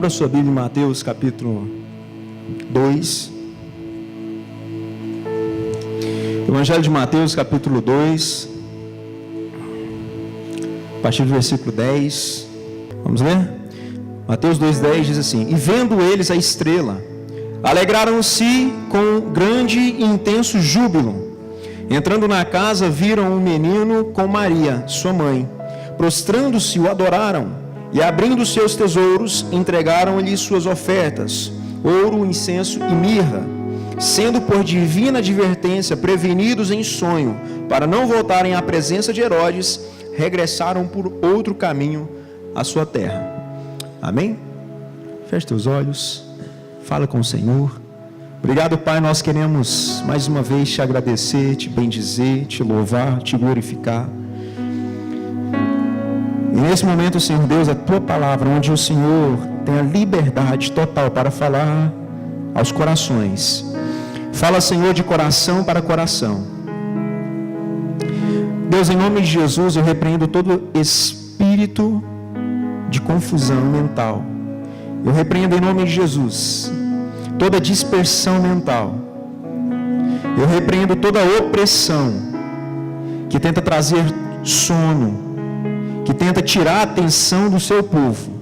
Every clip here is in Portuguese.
Para a sua Bíblia, em Mateus capítulo 2. Evangelho de Mateus capítulo 2, a partir do versículo 10. Vamos ler? Mateus 2,10 diz assim: E vendo eles a estrela, alegraram-se com grande e intenso júbilo. Entrando na casa, viram um menino com Maria, sua mãe. Prostrando-se, o adoraram. E abrindo seus tesouros, entregaram-lhe suas ofertas, ouro, incenso e mirra. Sendo por divina advertência prevenidos em sonho, para não voltarem à presença de Herodes, regressaram por outro caminho à sua terra. Amém? Feche teus olhos, fala com o Senhor. Obrigado, Pai, nós queremos mais uma vez te agradecer, te bendizer, te louvar, te glorificar. E nesse momento, Senhor Deus, a Tua palavra, onde o Senhor tem a liberdade total para falar aos corações. Fala, Senhor, de coração para coração. Deus, em nome de Jesus, eu repreendo todo espírito de confusão mental. Eu repreendo em nome de Jesus toda dispersão mental. Eu repreendo toda opressão que tenta trazer sono, que tenta tirar a atenção do seu povo.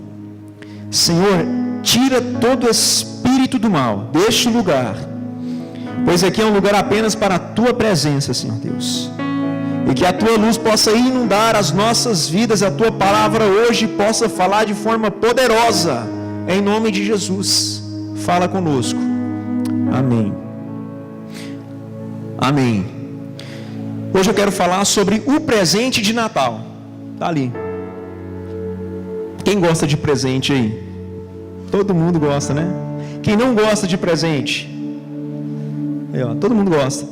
Senhor, tira todo espírito do mal deste lugar, pois aqui é um lugar apenas para a Tua presença, Senhor Deus. E que a Tua luz possa inundar as nossas vidas, a Tua palavra hoje possa falar de forma poderosa, em nome de Jesus. Fala conosco. Amém. Amém. Hoje eu quero falar sobre o presente de Natal. Está ali. Quem gosta de presente aí? Todo mundo gosta, né? Quem não gosta de presente? Aí, ó, todo mundo gosta.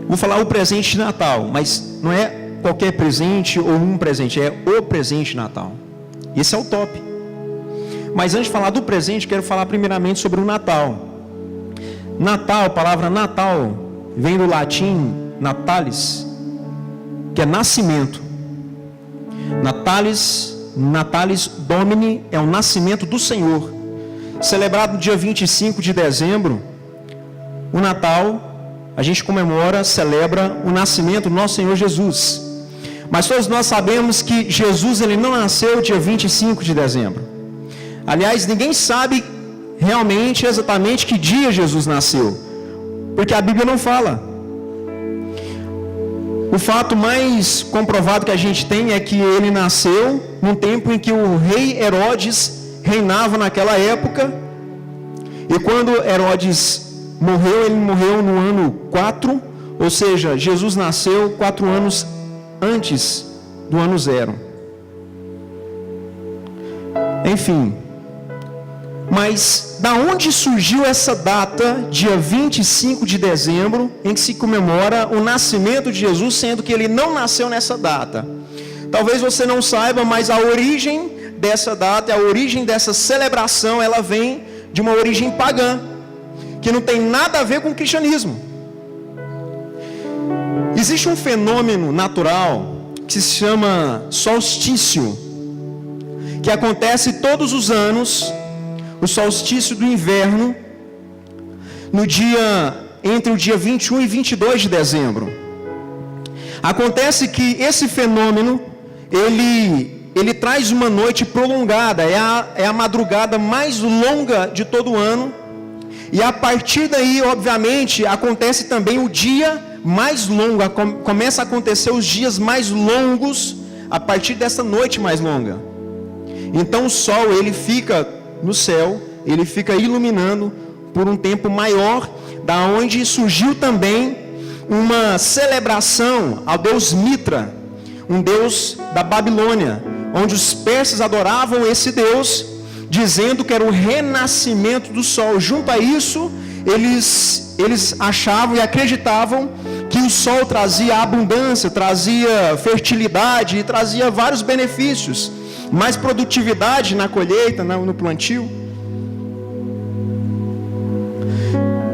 Vou falar o presente de Natal, mas não é qualquer presente ou um presente, é o presente de Natal. Esse é o top. Mas antes de falar do presente, quero falar primeiramente sobre o Natal. Natal, a palavra Natal, vem do latim natalis, que é nascimento. Natalis Domini é o nascimento do Senhor. Celebrado no dia 25 de dezembro, o Natal, a gente comemora, celebra o nascimento do nosso Senhor Jesus. Mas todos nós sabemos que Jesus ele não nasceu dia 25 de dezembro. Aliás, ninguém sabe realmente, exatamente que dia Jesus nasceu, porque a Bíblia não fala. O fato mais comprovado que a gente tem é que ele nasceu num tempo em que o rei Herodes reinava naquela época. E quando Herodes morreu, ele morreu no ano 4, ou seja, Jesus nasceu 4 anos antes do ano 0. Enfim, mas da onde surgiu essa data, dia 25 de dezembro, em que se comemora o nascimento de Jesus, sendo que ele não nasceu nessa data? Talvez você não saiba, mas a origem dessa data, a origem dessa celebração, ela vem de uma origem pagã, que não tem nada a ver com o cristianismo. Existe um fenômeno natural que se chama solstício, que acontece todos os anos, o solstício do inverno, entre o dia 21 e 22 de dezembro. Acontece que esse fenômeno, ele traz uma noite prolongada, é a madrugada mais longa de todo o ano, e a partir daí, obviamente, acontece também o dia mais longo, começa a acontecer os dias mais longos, a partir dessa noite mais longa. Então o sol, ele fica no céu, ele fica iluminando por um tempo maior, da onde surgiu também uma celebração ao deus Mitra, um deus da Babilônia, onde os persas adoravam esse deus, dizendo que era o renascimento do sol. Junto a isso, eles achavam e acreditavam que o sol trazia abundância, trazia fertilidade e trazia vários benefícios, mais produtividade na colheita, no plantio.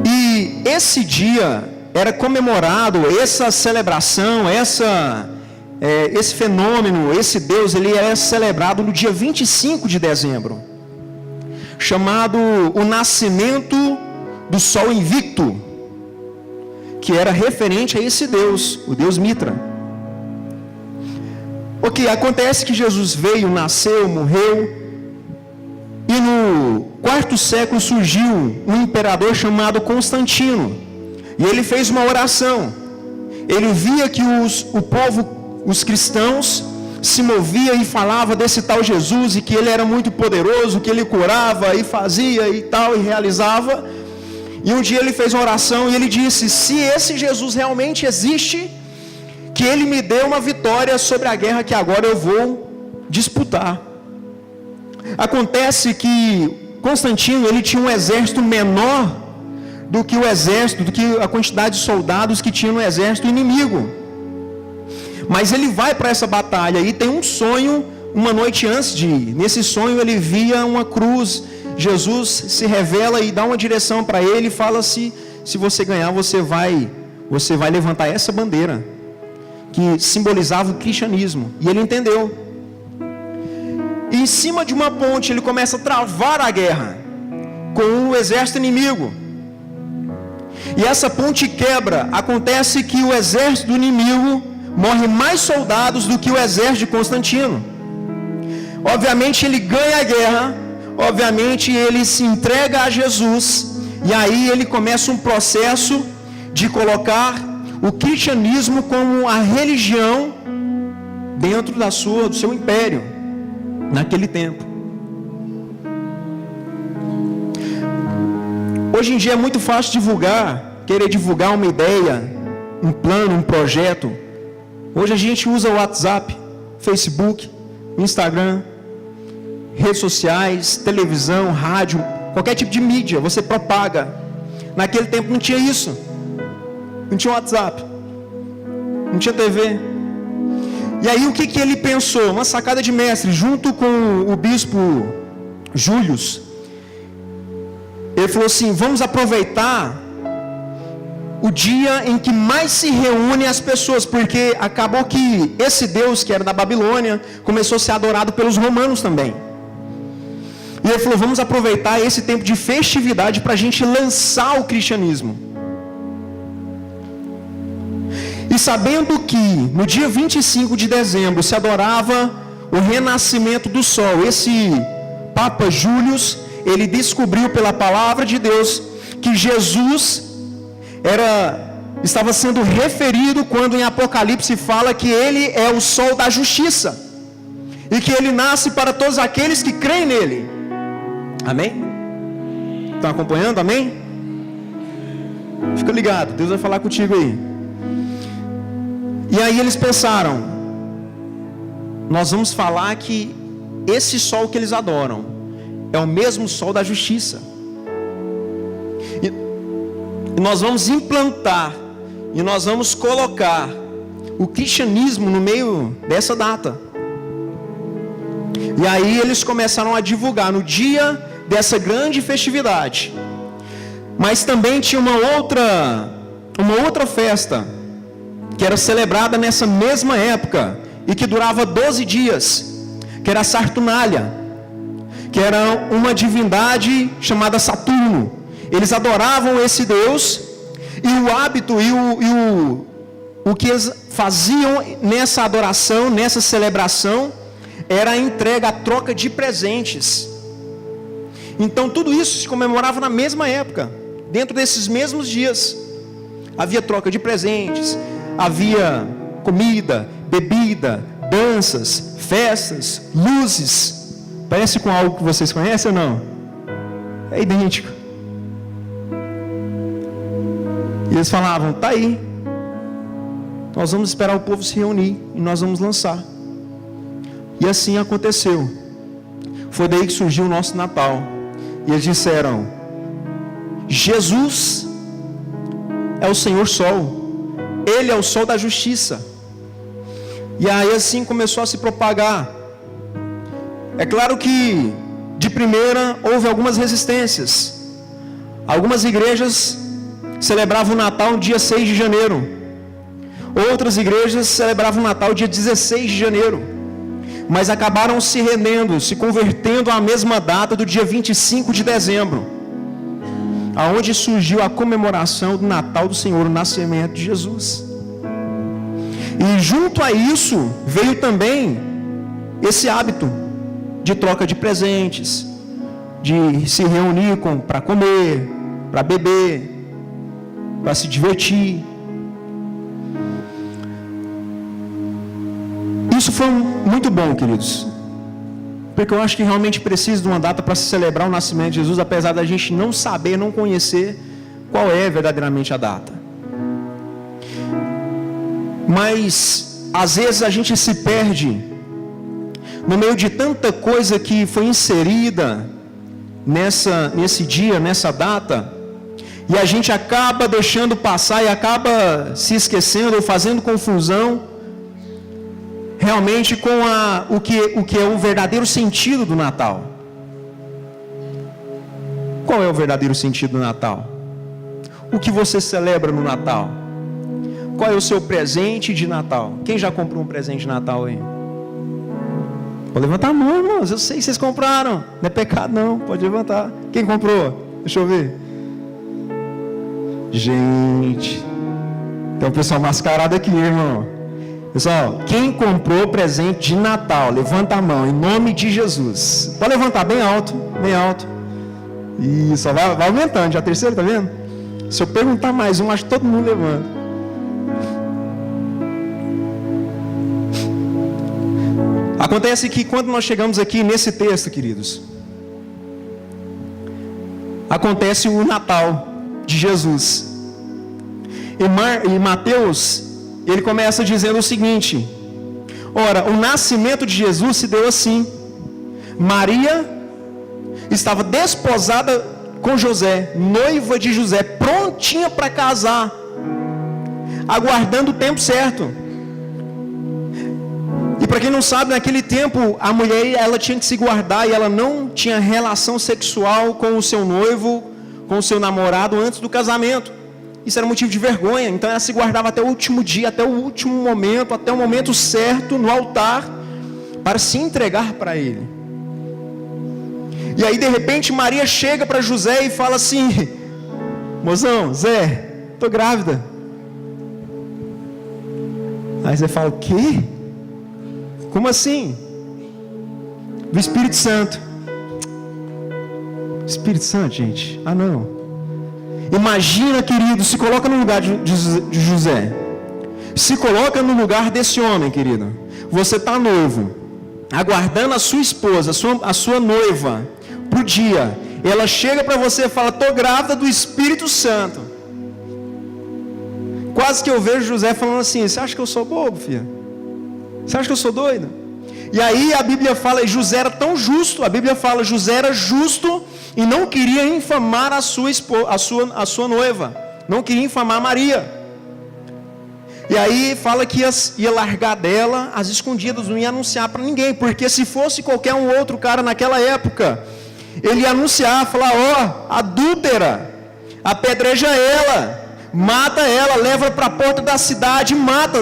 E esse dia era comemorado, essa celebração, esse fenômeno, esse Deus, ele era celebrado no dia 25 de dezembro. chamado o nascimento do sol invicto, que era referente a esse Deus, o Deus Mitra. Ok, acontece que Jesus veio, nasceu, morreu, e no quarto século surgiu um imperador chamado Constantino, e ele fez uma oração. Ele via que o povo, os cristãos, se movia e falava desse tal Jesus, e que ele era muito poderoso, que ele curava e fazia e tal, e realizava. E um dia ele fez uma oração e ele disse: se esse Jesus realmente existe, que ele me dê uma vitória sobre a guerra que agora eu vou disputar. Acontece que Constantino, ele tinha um exército menor do que o exército, do que a quantidade de soldados que tinha no exército inimigo. Mas ele vai para essa batalha e tem um sonho uma noite antes de ir. Nesse sonho ele via uma cruz. Jesus se revela e dá uma direção para ele e fala: se você ganhar, você vai levantar essa bandeira, que simbolizava o cristianismo. E ele entendeu. E em cima de uma ponte ele começa a travar a guerra com o exército inimigo. E essa ponte quebra. Acontece que o exército do inimigo morre mais soldados do que o exército de Constantino. Obviamente ele ganha a guerra, obviamente ele se entrega a Jesus, e aí ele começa um processo de colocar o cristianismo como a religião dentro do seu império, naquele tempo. Hoje em dia é muito fácil querer divulgar uma ideia, um plano, um projeto. Hoje a gente usa o WhatsApp, Facebook, Instagram, redes sociais, televisão, rádio, qualquer tipo de mídia, você propaga. Naquele tempo não tinha isso. Não tinha WhatsApp, não tinha TV. E aí o que ele pensou? Uma sacada de mestre, junto com o bispo Július. Ele falou assim: vamos aproveitar o dia em que mais se reúnem as pessoas, porque acabou que esse Deus que era da Babilônia começou a ser adorado pelos romanos também. E ele falou: vamos aproveitar esse tempo de festividade para a gente lançar o cristianismo. E sabendo que no dia 25 de dezembro se adorava o renascimento do sol, esse Papa Július, ele descobriu pela palavra de Deus que Jesus estava sendo referido quando em Apocalipse fala que ele é o sol da justiça, e que ele nasce para todos aqueles que creem nele. Amém? Estão acompanhando? Amém? Fica ligado, Deus vai falar contigo aí. E aí eles pensaram: nós vamos falar que esse sol que eles adoram é o mesmo sol da justiça. E nós vamos implantar, e nós vamos colocar o cristianismo no meio dessa data. E aí eles começaram a divulgar no dia dessa grande festividade. Mas também tinha uma outra festa que era celebrada nessa mesma época e que durava 12 dias, que era a Saturnália, que era uma divindade chamada Saturno. Eles adoravam esse Deus, e o hábito e o que eles faziam nessa adoração, nessa celebração, era a entrega, a troca de presentes. Então tudo isso se comemorava na mesma época, dentro desses mesmos dias. Havia troca de presentes, havia comida, bebida, danças, festas, luzes. Parece com algo que vocês conhecem ou não? É idêntico. E eles falavam: tá aí, nós vamos esperar o povo se reunir e nós vamos lançar. E assim aconteceu. Foi daí que surgiu o nosso Natal. E eles disseram: Jesus é o Senhor Sol, Ele é o Sol da Justiça. E aí assim começou a se propagar. É claro que de primeira houve algumas resistências. Algumas igrejas celebravam o Natal no dia 6 de janeiro. Outras igrejas celebravam o Natal dia 16 de janeiro. mas acabaram se rendendo, se convertendo à mesma data do dia 25 de dezembro, aonde surgiu a comemoração do Natal do Senhor, o nascimento de Jesus. E junto a isso veio também esse hábito de troca de presentes, de se reunir para comer, para beber, para se divertir. Isso foi muito bom, queridos, porque eu acho que realmente precisa de uma data para se celebrar o nascimento de Jesus, apesar da gente não saber, não conhecer qual é verdadeiramente a data. Mas às vezes a gente se perde no meio de tanta coisa que foi inserida nesse dia, nessa data, e a gente acaba deixando passar e acaba se esquecendo ou fazendo confusão realmente com o que é o verdadeiro sentido do Natal. Qual é o verdadeiro sentido do Natal? O que você celebra no Natal? Qual é o seu presente de Natal? Quem já comprou um presente de Natal aí? Pode levantar a mão, irmãos. Eu sei que vocês compraram. Não é pecado não, pode levantar. Quem comprou? Deixa eu ver. Gente, tem um pessoal mascarado aqui, irmão. Pessoal, quem comprou presente de Natal, levanta a mão, em nome de Jesus. Pode levantar bem alto, bem alto. Isso, vai aumentando. Já a terceira, tá vendo? Se eu perguntar mais um, acho que todo mundo levanta. Acontece que quando nós chegamos aqui nesse texto, queridos, acontece o Natal de Jesus. E Mateus, ele começa dizendo o seguinte: ora, o nascimento de Jesus se deu assim. Maria estava desposada com José, noiva de José, prontinha para casar, aguardando o tempo certo. E para quem não sabe, naquele tempo, a mulher ela tinha que se guardar e ela não tinha relação sexual com o seu noivo, com o seu namorado antes do casamento. Isso era motivo de vergonha. Então ela se guardava até o último dia, até o último momento, até o momento certo no altar, para se entregar para ele. E aí de repente Maria chega para José e fala assim: mozão, Zé, tô grávida. Aí Zé fala: o quê? Como assim? Do Espírito Santo. Espírito Santo, gente? Ah, não. Imagina, querido, se coloca no lugar de José. Se coloca no lugar desse homem, querido. Você está noivo, aguardando a sua esposa, a sua noiva, pro dia. Ela chega para você e fala: tô grávida do Espírito Santo. Quase que eu vejo José falando assim: você acha que eu sou bobo, filha? Você acha que eu sou doido? E aí a Bíblia fala, José era tão justo, a Bíblia fala, José era justo e não queria infamar a sua noiva, não queria infamar Maria. E aí fala que ia largar dela às escondidas, não ia anunciar para ninguém, porque se fosse qualquer um outro cara naquela época, ele ia anunciar, falar: ó, adúltera, apedreja ela, mata ela, leva para a porta da cidade, mata,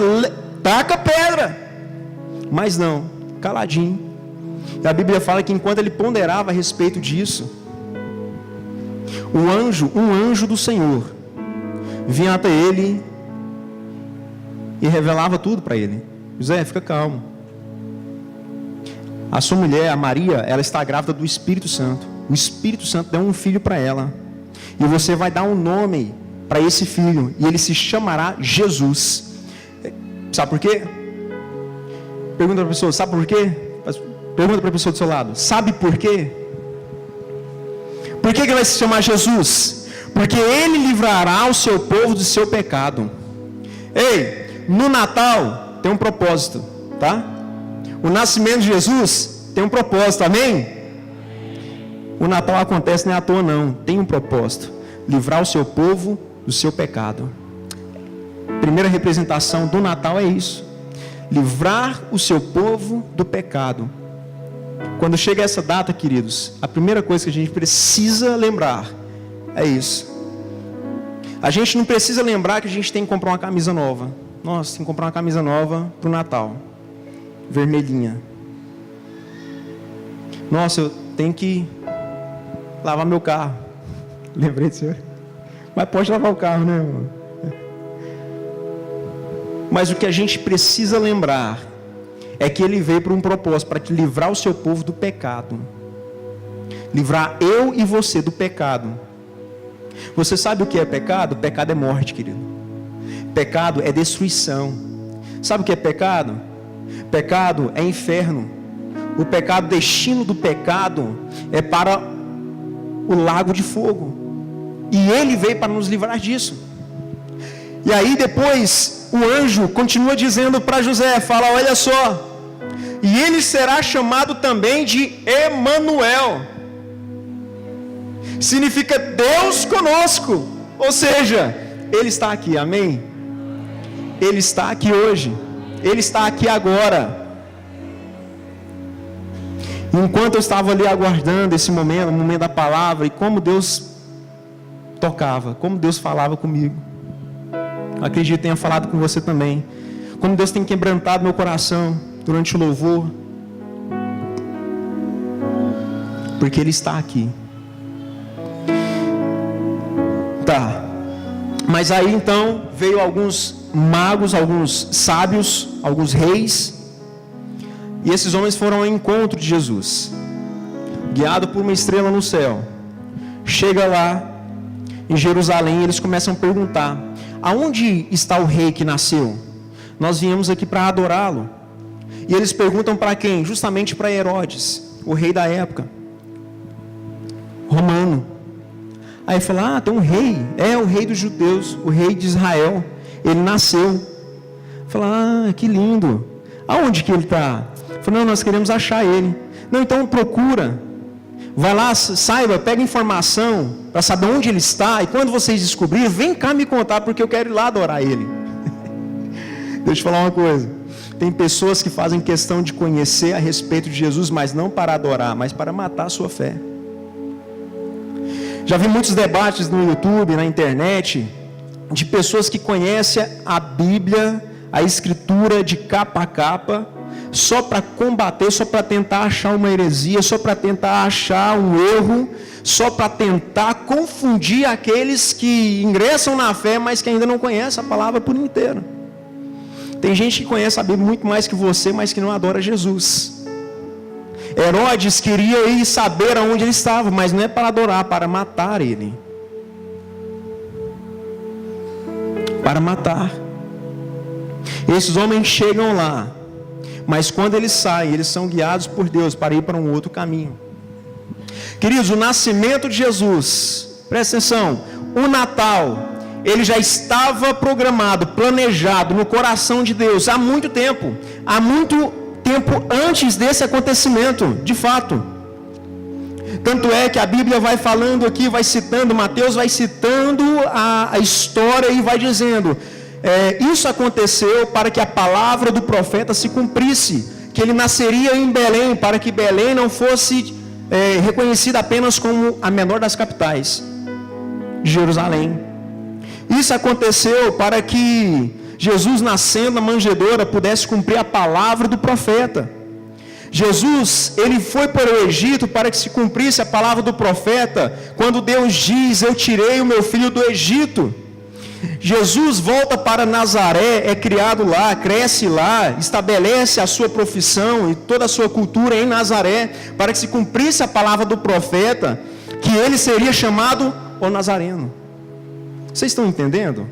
taca pedra. Mas não, caladinho. E a Bíblia fala que enquanto ele ponderava a respeito disso, um anjo do Senhor vinha até ele e revelava tudo para ele: José, fica calmo. A sua mulher, a Maria, ela está grávida do Espírito Santo. O Espírito Santo deu um filho para ela. E você vai dar um nome para esse filho, e ele se chamará Jesus. Sabe por quê? Pergunta para a pessoa: sabe por quê? Pergunta para a pessoa do seu lado: sabe por quê? Por que ele vai se chamar Jesus? Porque ele livrará o seu povo do seu pecado. Ei, no Natal tem um propósito, tá? O nascimento de Jesus tem um propósito, amém? O Natal acontece não é à toa não, tem um propósito: livrar o seu povo do seu pecado. A primeira representação do Natal é isso: livrar o seu povo do pecado. Quando chega essa data, queridos, a primeira coisa que a gente precisa lembrar é isso. A gente não precisa lembrar que a gente tem que comprar uma camisa nova. Nossa, tem que comprar uma camisa nova para o Natal, vermelhinha. Nossa, eu tenho que lavar meu carro. Lembrei do senhor. Mas pode lavar o carro, né, irmão? Mas o que a gente precisa lembrar é que ele veio para um propósito, para livrar o seu povo do pecado. Livrar eu e você do pecado. Você sabe o que é pecado? Pecado é morte, querido. Pecado é destruição. Sabe o que é pecado? Pecado é inferno. O pecado, o destino do pecado é para o lago de fogo. E ele veio para nos livrar disso. E aí depois o anjo continua dizendo para José, fala, olha só, e ele será chamado também de Emanuel. Significa Deus conosco. Ou seja, ele está aqui, amém? Ele está aqui hoje. Ele está aqui agora. Enquanto eu estava ali aguardando esse momento, o momento da palavra, e como Deus tocava, como Deus falava comigo. Acredito que tenha falado com você também. Como Deus tem quebrantado meu coração durante o louvor. Porque Ele está aqui. Tá. Mas aí então veio alguns magos, alguns sábios, alguns reis. E esses homens foram ao encontro de Jesus, guiado por uma estrela no céu. Chega lá em Jerusalém, eles começam a perguntar: aonde está o rei que nasceu? Nós viemos aqui para adorá-lo. E eles perguntam para quem? Justamente para Herodes, o rei da época, romano. Aí fala: tem um rei, é o rei dos judeus, o rei de Israel, ele nasceu. Fala: que lindo. Aonde que ele está? Fala: não, nós queremos achar ele. Não, então procura. Vai lá, saiba, pega informação para saber onde ele está. E quando vocês descobrirem, vem cá me contar, porque eu quero ir lá adorar ele. Deixa eu te falar uma coisa. Tem pessoas que fazem questão de conhecer a respeito de Jesus, mas não para adorar, mas para matar a sua fé. Já vi muitos debates no YouTube, na internet, de pessoas que conhecem a Bíblia, a Escritura de capa a capa, só para combater, só para tentar achar uma heresia, só para tentar achar um erro, só para tentar confundir aqueles que ingressam na fé, mas que ainda não conhecem a palavra por inteiro. Tem gente que conhece a Bíblia muito mais que você, mas que não adora Jesus. Herodes queria ir saber aonde ele estava, mas não é para adorar, para matar ele. Para matar. Esses homens chegam lá, mas quando eles saem, eles são guiados por Deus para ir para um outro caminho. Queridos, o nascimento de Jesus, presta atenção, o Natal, ele já estava programado, planejado no coração de Deus há muito tempo antes desse acontecimento, de fato. Tanto é que a Bíblia vai falando aqui, vai citando, Mateus vai citando a história e vai dizendo: isso aconteceu para que a palavra do profeta se cumprisse, que ele nasceria em Belém, para que Belém não fosse reconhecida apenas como a menor das capitais de Jerusalém. Isso aconteceu para que Jesus, nascendo na manjedoura, pudesse cumprir a palavra do profeta. Jesus, ele foi para o Egito para que se cumprisse a palavra do profeta, quando Deus diz: eu tirei o meu filho do Egito. Jesus volta para Nazaré, é criado lá, cresce lá, estabelece a sua profissão e toda a sua cultura em Nazaré, para que se cumprisse a palavra do profeta, que ele seria chamado o Nazareno. Vocês estão entendendo?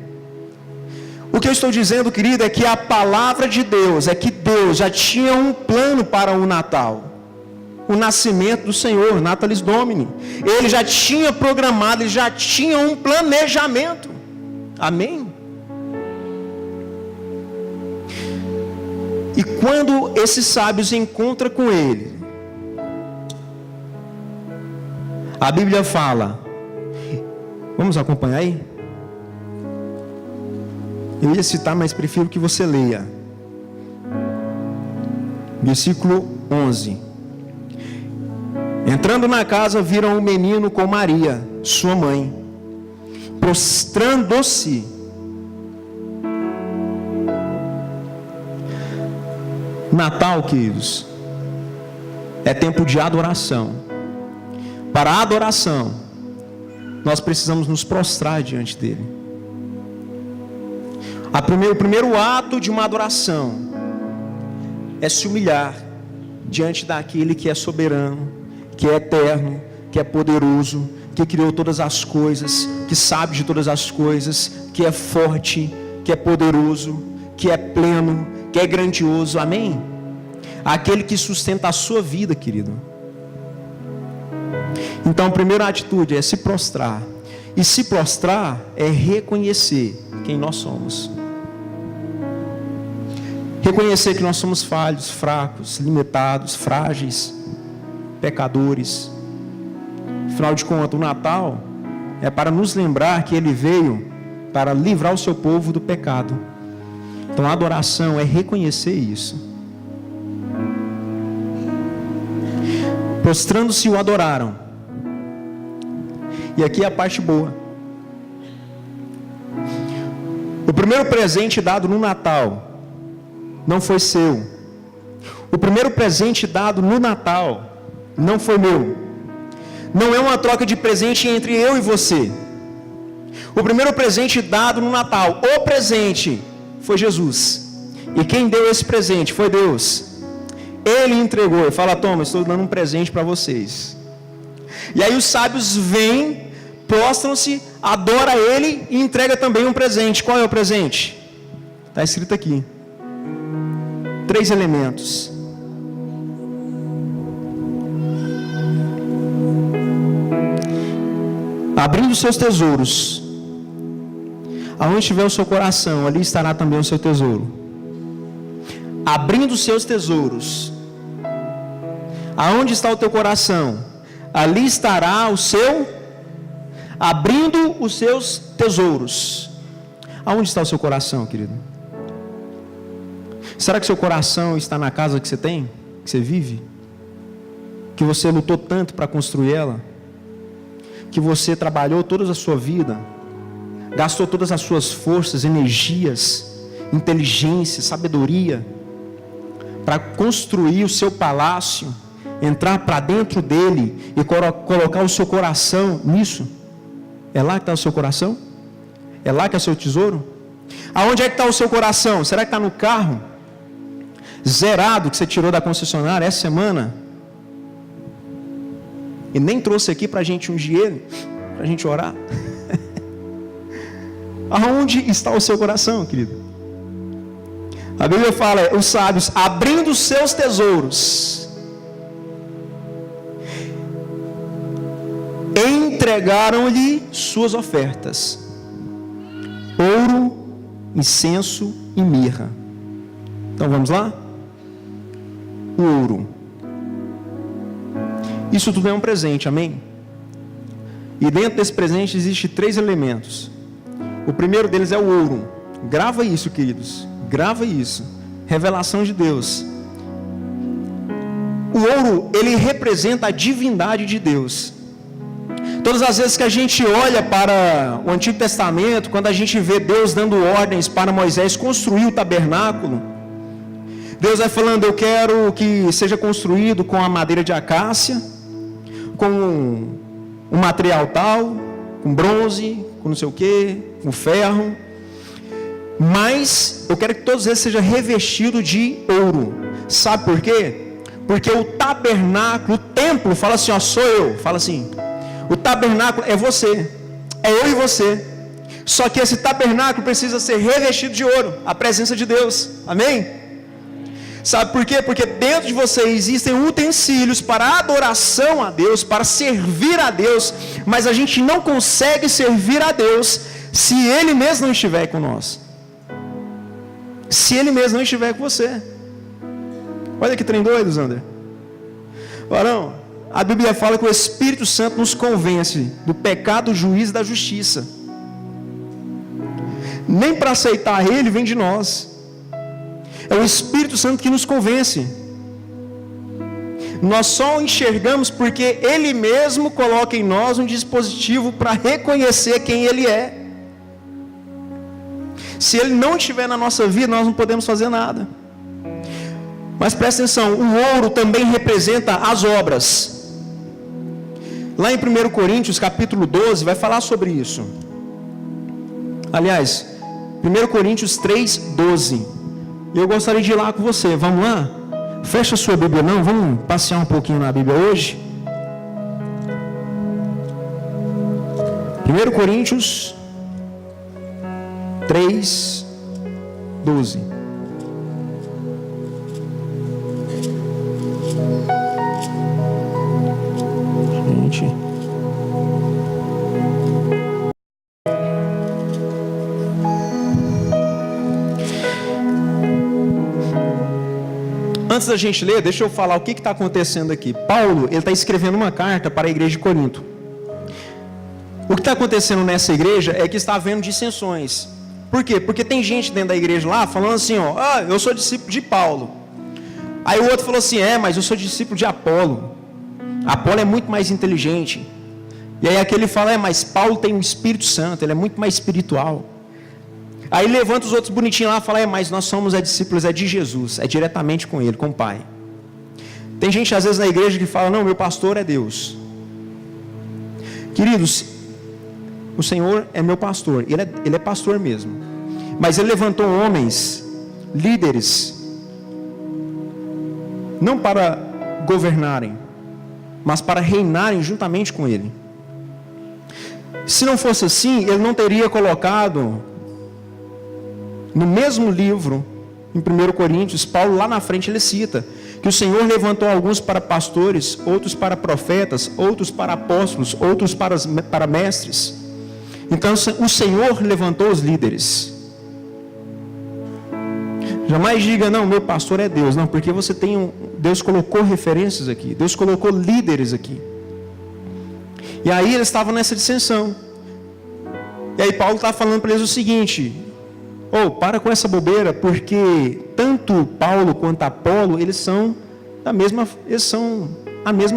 O que eu estou dizendo, querido, é que a palavra de Deus, é que Deus já tinha um plano para o Natal, o nascimento do Senhor, Natalis Domini. Ele já tinha programado, ele já tinha um planejamento. Amém? E quando esses sábios encontram com ele, a Bíblia fala, vamos acompanhar aí? Eu ia citar, mas prefiro que você leia. Versículo 11. Entrando na casa, viram o menino com Maria, sua mãe. Prostrando-se, Natal, queridos, É tempo de adoração. Para a adoração, nós precisamos nos prostrar diante dele. O primeiro ato de uma adoração é se humilhar diante daquele que é soberano, que é eterno, que é poderoso, que criou todas as coisas, que sabe de todas as coisas, que é forte, que é poderoso, que é pleno, que é grandioso. Amém? Aquele que sustenta a sua vida, querido. Então a primeira atitude é se prostrar. E se prostrar é reconhecer quem nós somos. Reconhecer que nós somos falhos, fracos, limitados, frágeis, pecadores. Afinal de contas, o Natal é para nos lembrar que Ele veio para livrar o seu povo do pecado. Então a adoração é reconhecer isso. Prostrando-se o adoraram. E aqui é a parte boa. O primeiro presente dado no Natal não foi seu. O primeiro presente dado no Natal não foi meu. Não é uma troca de presente entre eu e você. O primeiro presente dado no Natal, o presente, foi Jesus. E quem deu esse presente foi Deus. Ele entregou e fala: toma, estou dando um presente para vocês. E aí os sábios vêm, prostram-se, adoram Ele e entregam também um presente. Qual é o presente? Está escrito aqui. 3 elementos. Abrindo seus tesouros, aonde estiver o seu coração, ali estará também o seu tesouro. Abrindo seus tesouros, aonde está o teu coração, ali estará o seu. Abrindo os seus tesouros, aonde está o seu coração, querido? Será que seu coração está na casa que você tem, que você vive? Que você lutou tanto para construir ela? Que você trabalhou toda a sua vida, gastou todas as suas forças, energias, inteligência, sabedoria, para construir o seu palácio, entrar para dentro dele e colocar o seu coração nisso? É lá que está o seu coração? É lá que é o seu tesouro? Aonde é que está o seu coração? Será que está no carro zerado que você tirou da concessionária essa semana? E nem trouxe aqui para a gente ungir ele, para a gente orar. Aonde está o seu coração, querido? A Bíblia fala, os sábios abrindo os seus tesouros, entregaram-lhe suas ofertas: ouro, incenso e mirra. Então vamos lá? O ouro. Isso tudo é um presente, amém? E dentro desse presente existe 3 elementos. O primeiro deles é o ouro. Grava isso, queridos. Grava isso. Revelação de Deus. O ouro, ele representa a divindade de Deus. Todas as vezes que a gente olha para o Antigo Testamento, quando a gente vê Deus dando ordens para Moisés construir o tabernáculo, Deus vai falando: eu quero que seja construído com a madeira de acácia, com um material tal, com bronze, com não sei o que, com ferro, mas eu quero que todos eles sejam revestidos de ouro. Sabe por quê? Porque o tabernáculo, o templo, fala assim, ó, sou eu, fala assim, o tabernáculo é você, é eu e você, só que esse tabernáculo precisa ser revestido de ouro, a presença de Deus, amém? Sabe por quê? Porque dentro de você existem utensílios para adoração a Deus, para servir a Deus, mas a gente não consegue servir a Deus se Ele mesmo não estiver com nós. Se Ele mesmo não estiver com você. Olha que trem doido, Zander. Varão, a Bíblia fala que o Espírito Santo nos convence do pecado, do juízo e da justiça. Nem para aceitar Ele vem de nós. É o Espírito Santo que nos convence. Nós só enxergamos porque Ele mesmo coloca em nós um dispositivo para reconhecer quem Ele é. Se Ele não estiver na nossa vida, nós não podemos fazer nada. Mas presta atenção, o ouro também representa as obras. Lá em 1 Coríntios capítulo 12 vai falar sobre isso. Aliás, 1 Coríntios 3:12. Eu gostaria de ir lá com você, vamos lá? Fecha a sua Bíblia não, vamos passear um pouquinho na Bíblia hoje. 1 Coríntios 3:12. Gente. Antes da gente ler, deixa eu falar o que está acontecendo aqui. Paulo, ele está escrevendo uma carta para a igreja de Corinto. O que está acontecendo nessa igreja é que está havendo dissensões. Por quê? Porque tem gente dentro da igreja lá falando assim, ó, eu sou discípulo de Paulo. Aí o outro falou assim, mas eu sou discípulo de Apolo. Apolo é muito mais inteligente. E aí aquele fala, mas Paulo tem um Espírito Santo, ele é muito mais espiritual. Aí levanta os outros bonitinhos lá e fala, mas nós somos discípulos de Jesus, é diretamente com ele, com o Pai. Tem gente às vezes na igreja que fala, não, meu pastor é Deus. Queridos, o Senhor é meu pastor, ele é pastor mesmo. Mas ele levantou homens, líderes, não para governarem, mas para reinarem juntamente com ele. Se não fosse assim, ele não teria colocado no mesmo livro, em 1 Coríntios, Paulo lá na frente ele cita que o Senhor levantou alguns para pastores, outros para profetas, outros para apóstolos, outros para mestres. Então o Senhor levantou os líderes. Jamais diga, não, meu pastor é Deus. Não, porque você tem Deus colocou referências aqui, Deus colocou líderes aqui. E aí eles estavam nessa dissensão. E aí Paulo está falando para eles o seguinte, para com essa bobeira, porque tanto Paulo quanto Apolo, eles são a mesma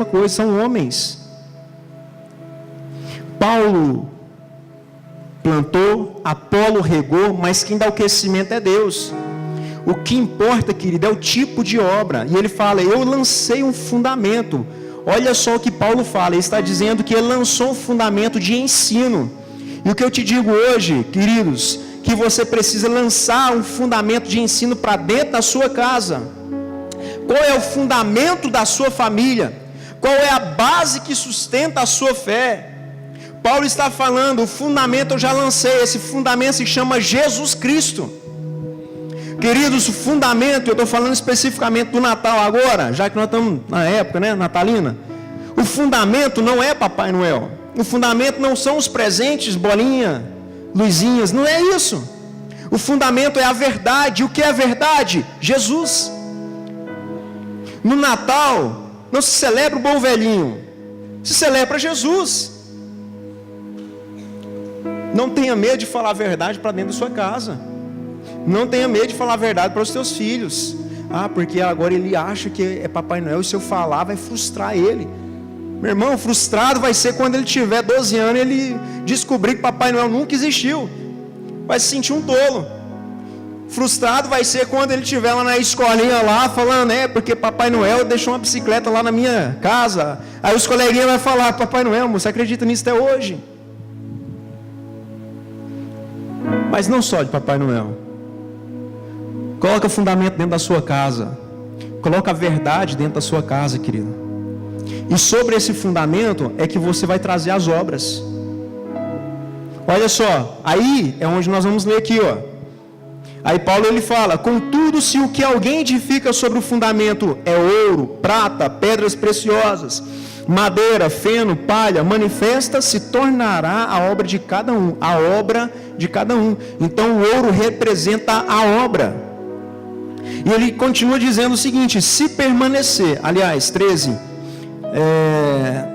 coisa, são homens. Paulo plantou, Apolo regou, mas quem dá o crescimento é Deus. O que importa, querido, é o tipo de obra. E ele fala, eu lancei um fundamento. Olha só o que Paulo fala, ele está dizendo que ele lançou um fundamento de ensino. E o que eu te digo hoje, queridos, que você precisa lançar um fundamento de ensino para dentro da sua casa. Qual é o fundamento da sua família? Qual é a base que sustenta a sua fé? Paulo está falando, o fundamento eu já lancei, esse fundamento se chama Jesus Cristo. Queridos, o fundamento, eu estou falando especificamente do Natal agora, já que nós estamos na época, natalina. O fundamento não é Papai Noel. O fundamento não são os presentes, bolinha, luzinhas, não é isso. O fundamento é a verdade. O que é a verdade? Jesus. No Natal, não se celebra o bom velhinho, se celebra Jesus. Não tenha medo de falar a verdade para dentro da sua casa. Não tenha medo de falar a verdade para os seus filhos. Porque agora ele acha que é Papai Noel e se eu falar vai frustrar ele. Meu irmão, frustrado vai ser quando ele tiver 12 anos e ele descobrir que Papai Noel nunca existiu. Vai se sentir um tolo. Frustrado vai ser quando ele estiver lá na escolinha lá, falando, porque Papai Noel deixou uma bicicleta lá na minha casa. Aí os coleguinhas vão falar, Papai Noel, você acredita nisso até hoje? Mas não só de Papai Noel. Coloca fundamento dentro da sua casa. Coloca a verdade dentro da sua casa, querido. E sobre esse fundamento é que você vai trazer as obras. Olha só, aí é onde nós vamos ler aqui, Aí Paulo ele fala, contudo, se o que alguém edifica sobre o fundamento é ouro, prata, pedras preciosas, madeira, feno, palha, manifesta, se tornará a obra de cada um. A obra de cada um. Então o ouro representa a obra. E ele continua dizendo o seguinte, se permanecer, aliás, 13,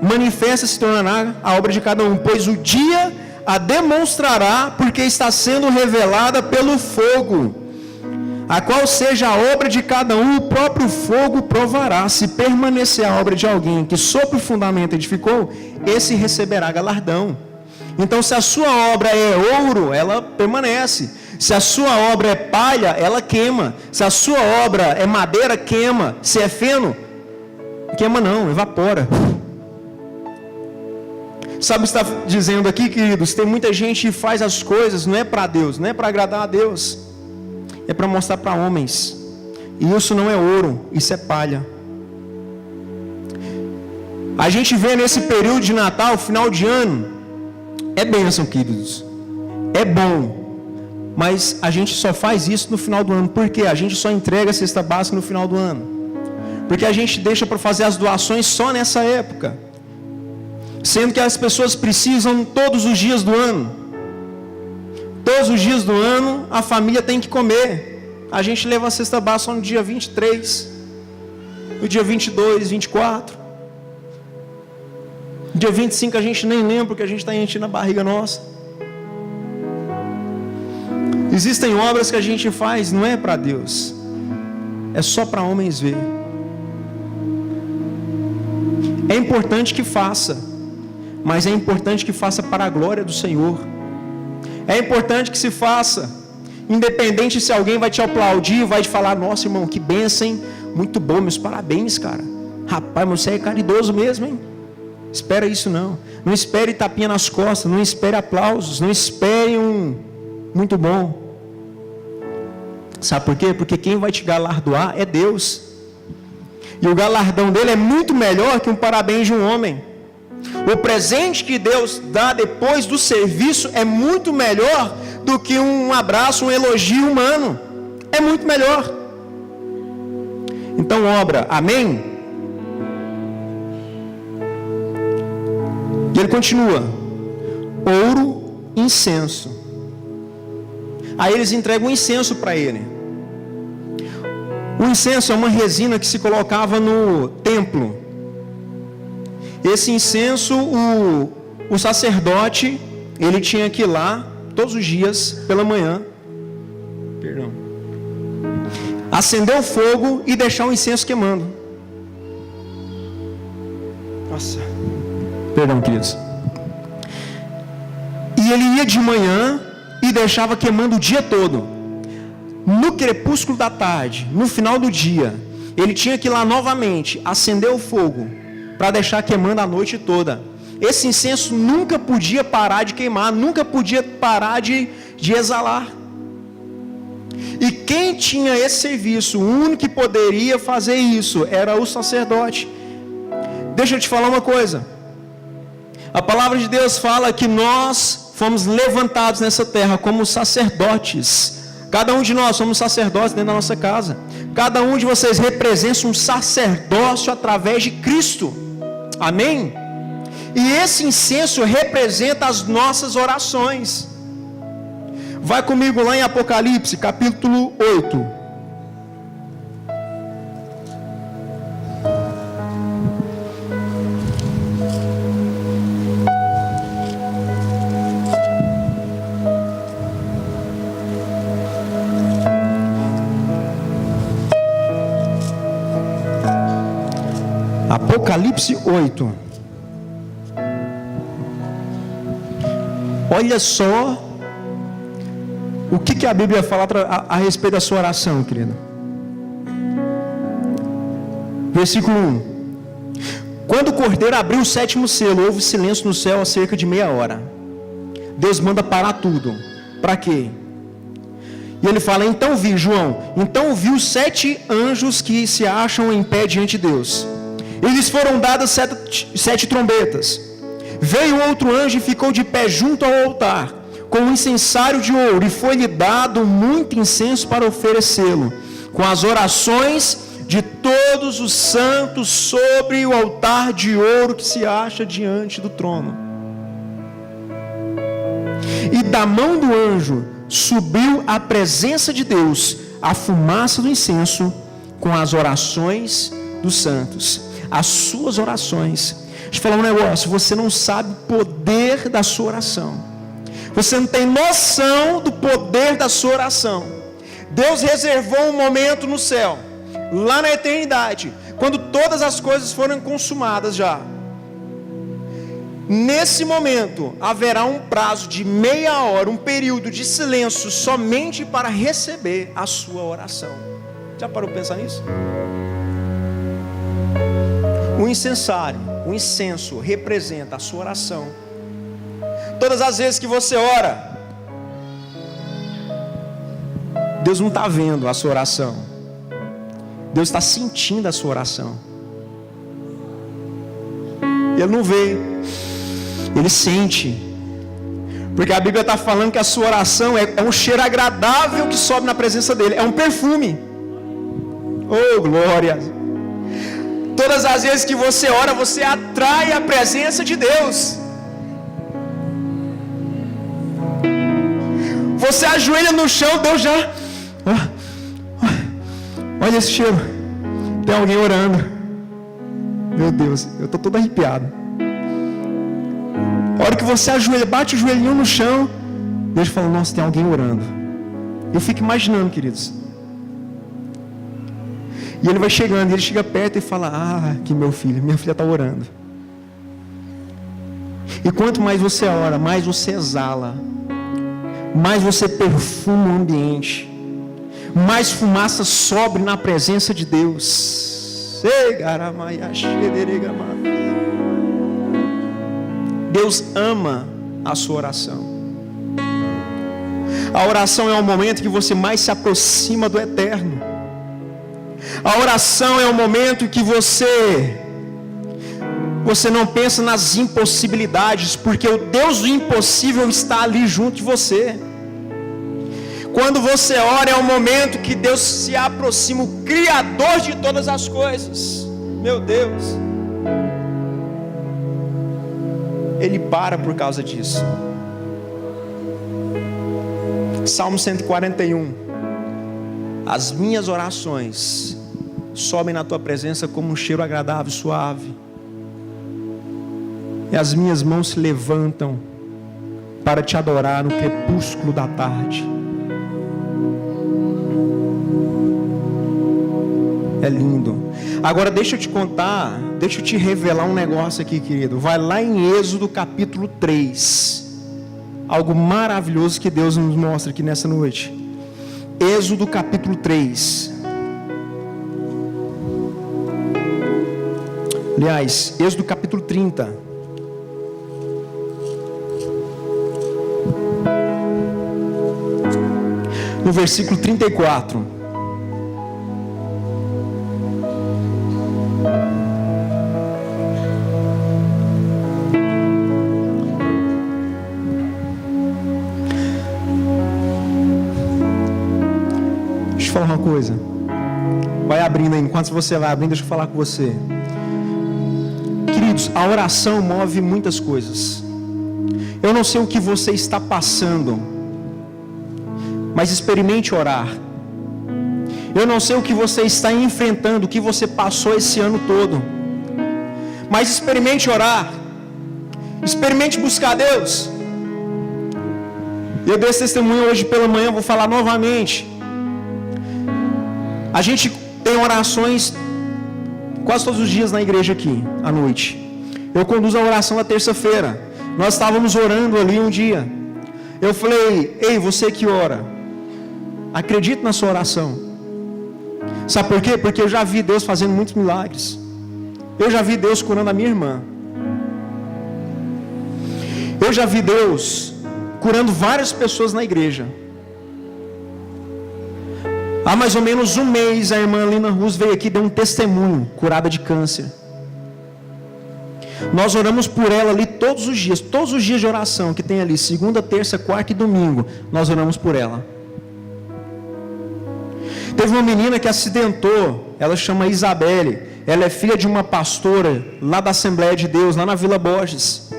manifesta se tornará a obra de cada um, pois o dia a demonstrará, porque está sendo revelada pelo fogo, a qual seja a obra de cada um, o próprio fogo provará. Se permanecer a obra de alguém que sobre o fundamento edificou, esse receberá galardão. Então se a sua obra é ouro, ela permanece. Se a sua obra é palha, ela queima. Se a sua obra é madeira, queima. Se é feno, queima não, evapora. Sabe o que está dizendo aqui, queridos? Tem muita gente que faz as coisas, não é para Deus, não é para agradar a Deus. É para mostrar para homens. E isso não é ouro, isso é palha. A gente vê nesse período de Natal, final de ano, é bênção, queridos. É bom. Mas a gente só faz isso no final do ano. Por quê? A gente só entrega a cesta básica no final do ano. Porque a gente deixa para fazer as doações só nessa época. Sendo que as pessoas precisam todos os dias do ano. Todos os dias do ano a família tem que comer. A gente leva a cesta básica só no dia 23. No dia 22, 24. No dia 25 a gente nem lembra porque a gente está enchendo a barriga nossa. Existem obras que a gente faz, não é para Deus, é só para homens ver. É importante que faça, mas é importante que faça para a glória do Senhor. É importante que se faça, independente se alguém vai te aplaudir, vai te falar: nossa, irmão, que bênção, hein? Muito bom, meus parabéns, cara. Rapaz, mas você é caridoso mesmo, hein? Espera isso não. Não espere tapinha nas costas, não espere aplausos, não espere muito bom. Sabe por quê? Porque quem vai te galardoar é Deus. E o galardão dele é muito melhor que um parabéns de um homem. O presente que Deus dá depois do serviço é muito melhor do que um abraço, um elogio humano. É muito melhor. Então, obra, amém? E ele continua: ouro, incenso. Aí eles entregam incenso para ele. O incenso é uma resina que se colocava no templo. Esse incenso, o sacerdote, ele tinha que ir lá todos os dias pela manhã, acender o fogo e deixar o incenso queimando. Nossa, perdão, queridos. E ele ia de manhã e deixava queimando o dia todo. No crepúsculo da tarde, no final do dia, ele tinha que ir lá novamente, acender o fogo, para deixar queimando a noite toda. Esse incenso nunca podia parar de queimar, nunca podia parar de exalar. E quem tinha esse serviço, o único que poderia fazer isso, era o sacerdote. Deixa eu te falar uma coisa. A palavra de Deus fala que nós fomos levantados nessa terra como sacerdotes. Cada um de nós somos sacerdotes dentro da nossa casa. Cada um de vocês representa um sacerdócio através de Cristo. Amém? E esse incenso representa as nossas orações. Vai comigo lá em Apocalipse, capítulo 8. Apocalipse 8. Olha só o que a Bíblia fala a respeito da sua oração, querido. Versículo 1. Quando o cordeiro abriu o 7º selo, houve silêncio no céu há cerca de meia hora. Deus manda parar tudo. Para quê? E ele fala: então vi, João, então vi os 7 anjos que se acham em pé diante de Deus. Eles foram dadas 7 trombetas. Veio outro anjo e ficou de pé junto ao altar, com um incensário de ouro, e foi-lhe dado muito incenso para oferecê-lo, com as orações de todos os santos sobre o altar de ouro que se acha diante do trono. E da mão do anjo subiu à presença de Deus a fumaça do incenso com as orações dos santos. As suas orações. Deixa eu falar um negócio: você não sabe o poder da sua oração. Você não tem noção do poder da sua oração. Deus reservou um momento no céu, lá na eternidade, quando todas as coisas foram consumadas já. Nesse momento, haverá um prazo de meia hora, um período de silêncio somente para receber a sua oração. Já parou para pensar nisso? O incensário, o incenso representa a sua oração. Todas as vezes que você ora, Deus não está vendo a sua oração, Deus está sentindo a sua oração. Ele não vê, Ele sente. Porque a Bíblia está falando que a sua oração é um cheiro agradável que sobe na presença dEle, é um perfume. Oh, glória! Todas as vezes que você ora, você atrai a presença de Deus. Você ajoelha no chão, Deus já... olha esse cheiro. Tem alguém orando. Meu Deus, eu estou todo arrepiado. A hora que você ajoelha, bate o joelhinho no chão, Deus fala, nossa, tem alguém orando. Eu fico imaginando, queridos. E ele vai chegando, e ele chega perto e fala, que minha filha está orando. E quanto mais você ora, mais você exala, mais você perfuma o ambiente, mais fumaça sobe na presença de Deus. Deus ama a sua oração. A oração é o momento que você mais se aproxima do eterno. A oração é o momento que você não pensa nas impossibilidades, porque o Deus do impossível está ali junto de você. Quando você ora é o momento que Deus se aproxima, o Criador de todas as coisas. Meu Deus, Ele para por causa disso. Salmo 141. As minhas orações sobem na tua presença como um cheiro agradável e suave, e as minhas mãos se levantam para te adorar no crepúsculo da tarde. É lindo. Agora deixa eu te contar, deixa eu te revelar um negócio aqui, querido. Vai lá em Êxodo capítulo 3. Algo maravilhoso que Deus nos mostra aqui nessa noite. Êxodo capítulo 3. Aliás, Êxodo capítulo 30. No versículo 34. Falar uma coisa, vai abrindo aí, enquanto você vai abrindo, deixa eu falar com você, queridos. A oração move muitas coisas. Eu não sei o que você está passando, mas experimente orar. Eu não sei o que você está enfrentando, o que você passou esse ano todo, mas experimente orar, experimente buscar Deus. Eu dei esse testemunho hoje pela manhã, vou falar novamente. A gente tem orações quase todos os dias na igreja aqui, à noite. Eu conduzo a oração da terça-feira. Nós estávamos orando ali um dia. Eu falei, ei, você que ora, acredite na sua oração. Sabe por quê? Porque eu já vi Deus fazendo muitos milagres. Eu já vi Deus curando a minha irmã. Eu já vi Deus curando várias pessoas na igreja. Há mais ou menos um mês, a irmã Lina Ruz veio aqui e deu um testemunho, curada de câncer. Nós oramos por ela ali todos os dias de oração que tem ali, segunda, terça, quarta e domingo, nós oramos por ela. Teve uma menina que acidentou, ela chama Isabelle, ela é filha de uma pastora lá da Assembleia de Deus, lá na Vila Borges.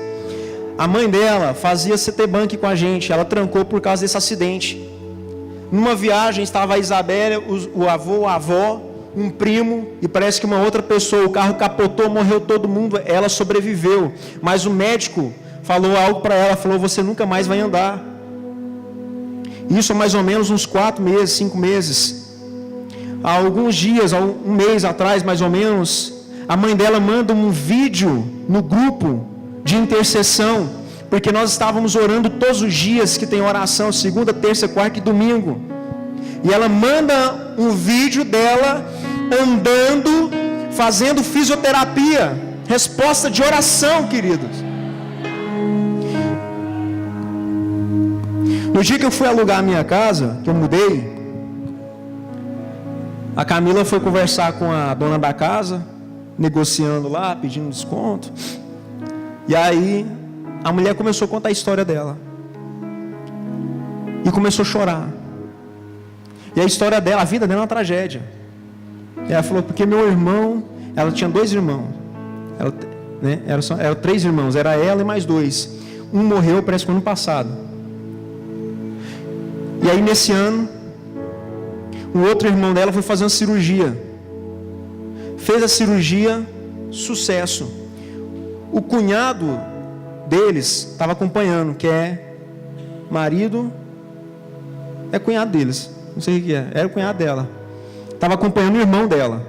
A mãe dela fazia CT Bank com a gente, ela trancou por causa desse acidente. Numa viagem estava a Isabelle, o avô, a avó, um primo e parece que uma outra pessoa. O carro capotou, morreu todo mundo, ela sobreviveu. Mas o médico falou algo para ela, falou, você nunca mais vai andar. Isso há mais ou menos uns 4 meses, 5 meses. Há alguns dias, há um mês atrás mais ou menos, a mãe dela manda um vídeo no grupo de intercessão, porque nós estávamos orando todos os dias que tem oração, segunda, terça, quarta e domingo. E ela manda um vídeo dela andando, fazendo fisioterapia, resposta de oração, queridos. No dia que eu fui alugar a minha casa, que eu mudei, a Camila foi conversar com a dona da casa, negociando lá, pedindo desconto. E aí a mulher começou a contar a história dela e começou a chorar. E a história dela, a vida dela é uma tragédia. E ela falou, porque meu irmão, ela tinha 2 irmãos, eram 3 irmãos, era ela e mais 2. Um morreu, parece que no ano passado. E aí nesse ano, o outro irmão dela foi fazer uma cirurgia. Fez a cirurgia, sucesso. O cunhado deles estava acompanhando, que é marido, é cunhado deles, não sei o que é, era o cunhado dela. Estava acompanhando o irmão dela.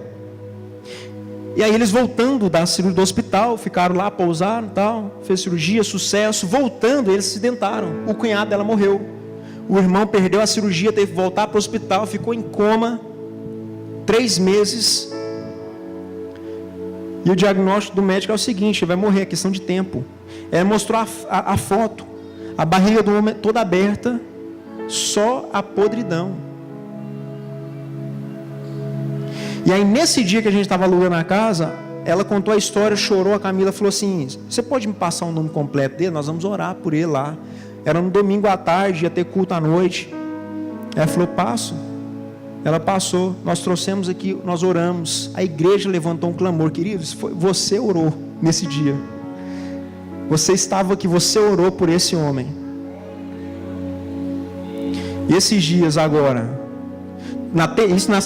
E aí eles voltando da cirurgia do hospital, ficaram lá, pousaram e tal, fez cirurgia, sucesso. Voltando, eles se acidentaram. O cunhado dela morreu. O irmão perdeu a cirurgia, teve que voltar para o hospital, ficou em coma 3 meses. E o diagnóstico do médico é o seguinte: vai morrer, é questão de tempo. Mostrou a foto, a barriga do homem toda aberta, só a podridão. E aí nesse dia que a gente estava alugando a casa, ela contou a história, chorou. A Camila falou assim: você pode me passar o nome completo dele? Nós vamos orar por ele lá. Era no domingo à tarde, ia ter culto à noite. Ela falou, passo. Ela passou, nós trouxemos aqui, nós oramos. A igreja levantou um clamor, queridos. Você orou nesse dia. Você estava aqui, você orou por esse homem. E esses dias agora,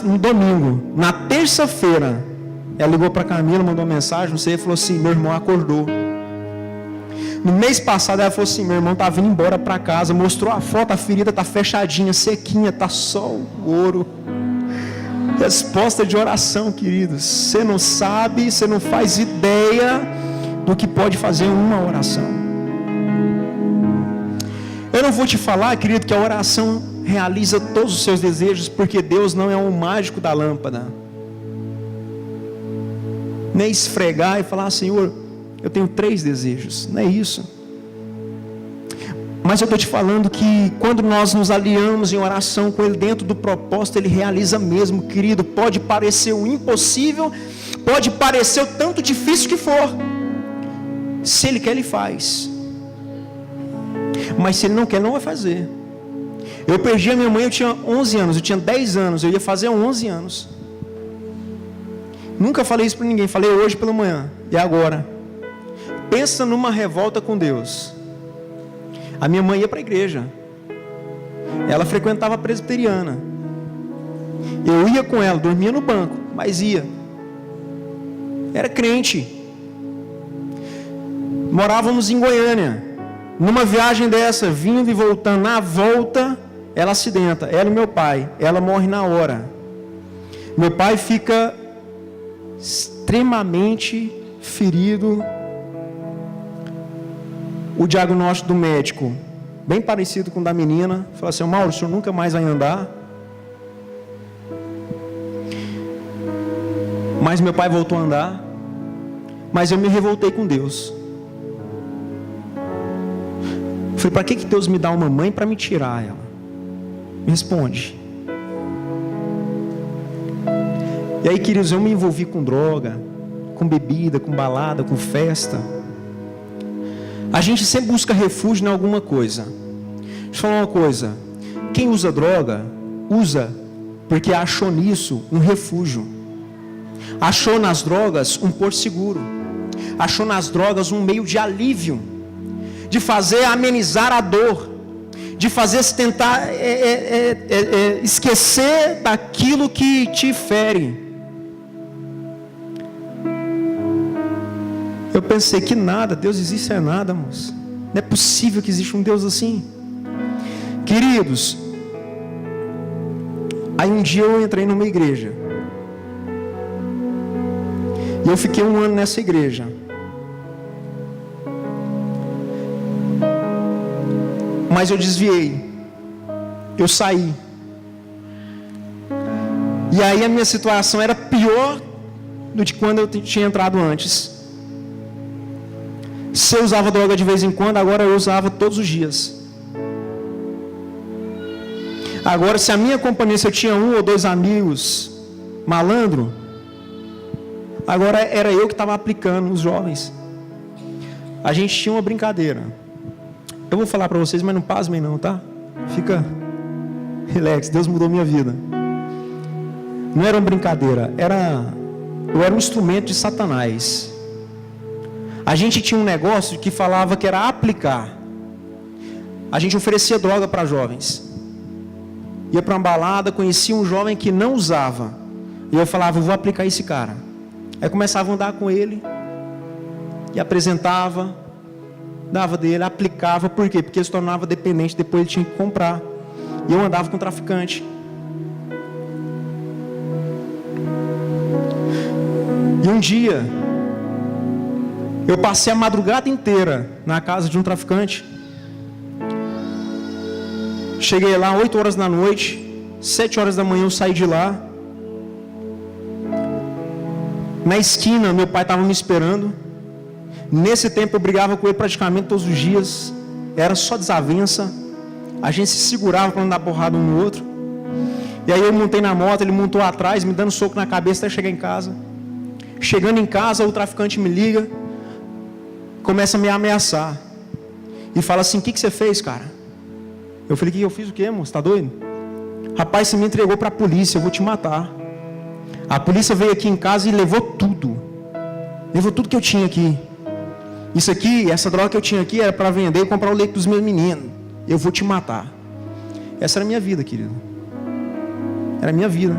no domingo, na terça-feira, ela ligou para a Camila, mandou uma mensagem, não sei, falou assim, meu irmão acordou. No mês passado ela falou assim, meu irmão está vindo embora para casa, mostrou a foto, a ferida está fechadinha, sequinha, está só o ouro. Resposta de oração, queridos. Você não sabe, você não faz ideia do que pode fazer uma oração. Eu não vou te falar, querido, que a oração realiza todos os seus desejos, porque Deus não é um mágico da lâmpada. Nem esfregar e falar, Senhor, eu tenho 3 desejos, não é isso. Mas eu estou te falando que quando nós nos aliamos em oração com Ele dentro do propósito, Ele realiza mesmo, querido. Pode parecer o impossível, pode parecer o tanto difícil que for. Se Ele quer, Ele faz. Mas se Ele não quer, não vai fazer. Eu perdi a minha mãe, eu tinha 11 anos, eu tinha 10 anos, eu ia fazer 11 anos. Nunca falei isso para ninguém, falei hoje pela manhã, e agora? Pensa numa revolta com Deus. A minha mãe ia para a igreja. Ela frequentava a presbiteriana. Eu ia com ela, dormia no banco, mas ia. Era crente. Morávamos em Goiânia. Numa viagem dessa, vindo e voltando, na volta, ela acidenta. Ela e meu pai. Ela morre na hora. Meu pai fica extremamente ferido. O diagnóstico do médico, bem parecido com o da menina, falou assim, Mauro, o senhor nunca mais vai andar. Mas meu pai voltou a andar. Mas eu me revoltei com Deus. Falei, para que Deus me dá uma mãe para me tirar ela? Me responde. E aí, queridos, eu me envolvi com droga, com bebida, com balada, com festa. A gente sempre busca refúgio em alguma coisa. Deixa eu falar uma coisa. Quem usa droga, usa porque achou nisso um refúgio. Achou nas drogas um porto seguro. Achou nas drogas um meio de alívio. De fazer amenizar a dor. De fazer se tentar esquecer daquilo que te fere. Eu pensei que nada, Deus existe é nada, moço. Não é possível que exista um Deus assim. Queridos, aí um dia eu entrei numa igreja. E eu fiquei 1 ano nessa igreja. Mas eu desviei. Eu saí. E aí a minha situação era pior do que quando eu tinha entrado antes. Se eu usava droga de vez em quando, agora eu usava todos os dias. Agora, se a minha companhia, se eu tinha 1 ou 2 amigos malandro, agora era eu que estava aplicando os jovens. A gente tinha uma brincadeira. Eu vou falar para vocês, mas não pasmem não, tá? Fica relax, Deus mudou minha vida. Não era uma brincadeira, eu era um instrumento de Satanás. A gente tinha um negócio que falava que era aplicar. A gente oferecia droga para jovens. Ia para uma balada, conhecia um jovem que não usava. E eu falava, eu vou aplicar esse cara. Aí começava a andar com ele. E apresentava. Dava dele, aplicava. Por quê? Porque ele se tornava dependente, depois ele tinha que comprar. E eu andava com o traficante. E um dia, eu passei a madrugada inteira na casa de um traficante. Cheguei lá 8 horas da noite, 7 horas da manhã eu saí de lá. Na esquina, meu pai estava me esperando. Nesse tempo eu brigava com ele praticamente todos os dias. Era só desavença. A gente se segurava para não dar porrada um no outro. E aí eu montei na moto, ele montou atrás, me dando soco na cabeça até chegar em casa. Chegando em casa, o traficante me liga, começa a me ameaçar. E fala assim, o que você fez, cara? Eu falei, que eu fiz o quê, moço? Tá doido? Rapaz, você me entregou para a polícia, eu vou te matar. A polícia veio aqui em casa e levou tudo. Levou tudo que eu tinha aqui. Isso aqui, essa droga que eu tinha aqui era para vender e comprar o leite dos meus meninos. Eu vou te matar. Essa era a minha vida, querido. Era a minha vida.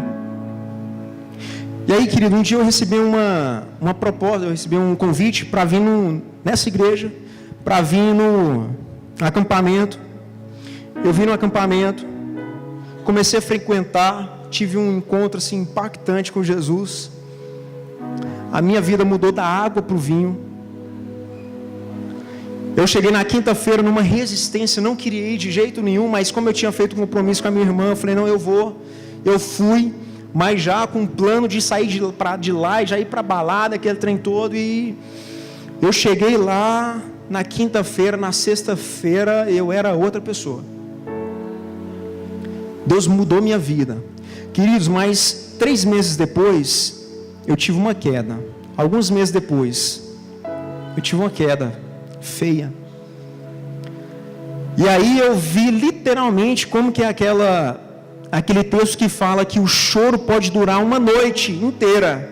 E aí, querido, um dia eu recebi uma proposta, eu recebi um convite para vir nessa igreja, para vir no acampamento. Eu vim no acampamento, comecei a frequentar, tive um encontro assim impactante com Jesus. A minha vida mudou da água para o vinho. Eu cheguei na quinta-feira numa resistência, não queria ir de jeito nenhum, mas como eu tinha feito um compromisso com a minha irmã, eu falei, não, eu vou. Eu fui, mas já com um plano de sair de lá e já ir para a balada, aquele trem todo. E eu cheguei lá na quinta-feira, na sexta-feira, eu era outra pessoa. Deus mudou minha vida. Queridos, mas 3 meses depois, eu tive uma queda. Alguns meses depois, eu tive uma queda feia. E aí eu vi literalmente como que é aquele texto que fala que o choro pode durar uma noite inteira,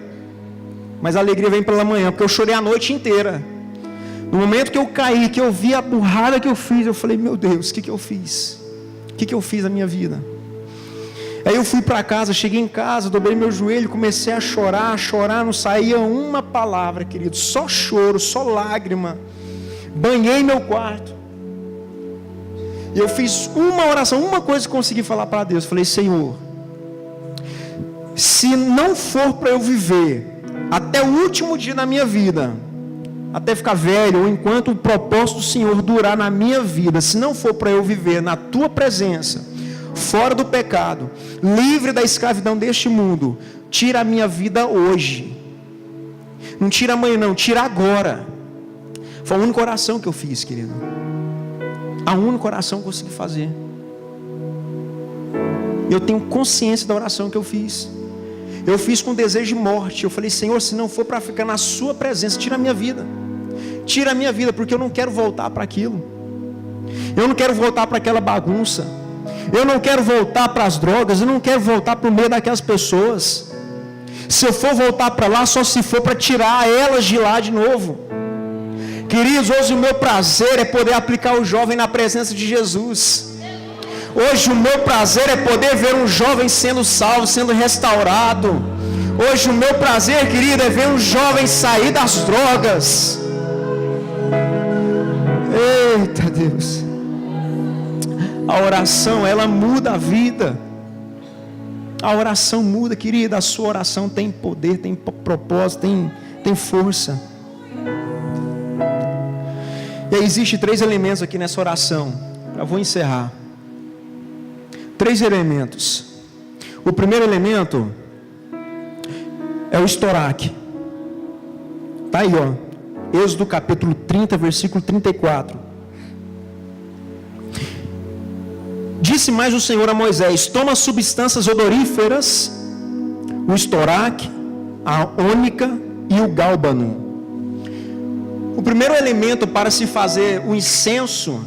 mas a alegria vem pela manhã, porque eu chorei a noite inteira. No momento que eu caí, que eu vi a burrada que eu fiz, eu falei, meu Deus, o que eu fiz? O que eu fiz na minha vida? Aí eu fui para casa, cheguei em casa, dobrei meu joelho, comecei a chorar, não saía uma palavra, querido, só choro, só lágrima. Banhei meu quarto. E eu fiz uma oração, uma coisa que consegui falar para Deus. Falei, Senhor, se não for para eu viver até o último dia da minha vida, até ficar velho, ou enquanto o propósito do Senhor durar na minha vida, se não for para eu viver na Tua presença, fora do pecado, livre da escravidão deste mundo, tira a minha vida hoje. Não tira amanhã não, tira agora. Foi a única oração que eu fiz, querido. A única oração que eu consegui fazer. Eu tenho consciência da oração que eu fiz. Eu fiz com desejo de morte. Eu falei, Senhor, se não for para ficar na Sua presença, tira a minha vida. Tira a minha vida, porque eu não quero voltar para aquilo. Eu não quero voltar para aquela bagunça. Eu não quero voltar para as drogas. Eu não quero voltar para o meio daquelas pessoas. Se eu for voltar para lá, só se for para tirar elas de lá de novo. Queridos, hoje o meu prazer é poder aplicar o jovem na presença de Jesus. Hoje o meu prazer é poder ver um jovem sendo salvo, sendo restaurado. Hoje o meu prazer, querido, é ver um jovem sair das drogas. Eita Deus. A oração, ela muda a vida. A oração muda, querida. A sua oração tem poder, tem propósito, tem força. E aí existe 3 elementos aqui nessa oração. Já vou encerrar. 3 elementos. O primeiro elemento é o estoraque. Está aí, ó. Êxodo capítulo 30, versículo 34. Disse mais o Senhor a Moisés: toma substâncias odoríferas, o estoraque, a ônica e o gálbano. O primeiro elemento para se fazer o incenso,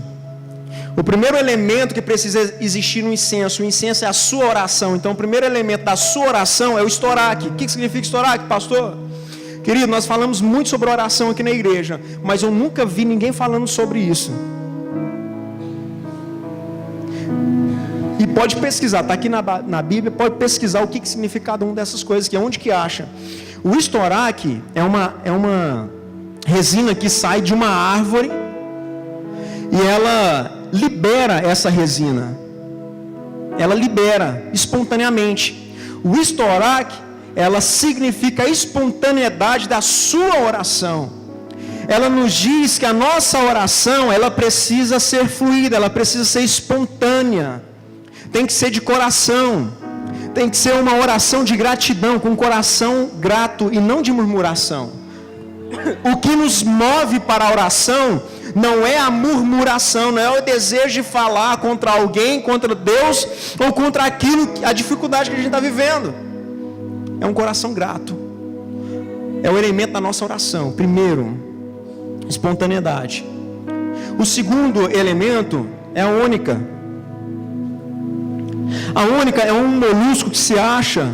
o primeiro elemento que precisa existir no incenso, o incenso é a sua oração. Então o primeiro elemento da sua oração é o estoraque. O que significa estoraque, pastor? Querido, nós falamos muito sobre oração aqui na igreja, mas eu nunca vi ninguém falando sobre isso. E pode pesquisar, está aqui na Bíblia, pode pesquisar o que significa cada uma dessas coisas, que é onde que acha. O estoraque é uma resina que sai de uma árvore e ela libera essa resina. Ela libera espontaneamente. O estoraque, ela significa a espontaneidade da sua oração. Ela nos diz que a nossa oração, ela precisa ser fluida, ela precisa ser espontânea. Tem que ser de coração. Tem que ser uma oração de gratidão, com coração grato e não de murmuração. O que nos move para a oração não é a murmuração, não é o desejo de falar contra alguém, contra Deus, ou contra aquilo, a dificuldade que a gente está vivendo. É um coração grato. É o elemento da nossa oração. Primeiro, espontaneidade. O segundo elemento é a ônica. A ônica é um molusco que se acha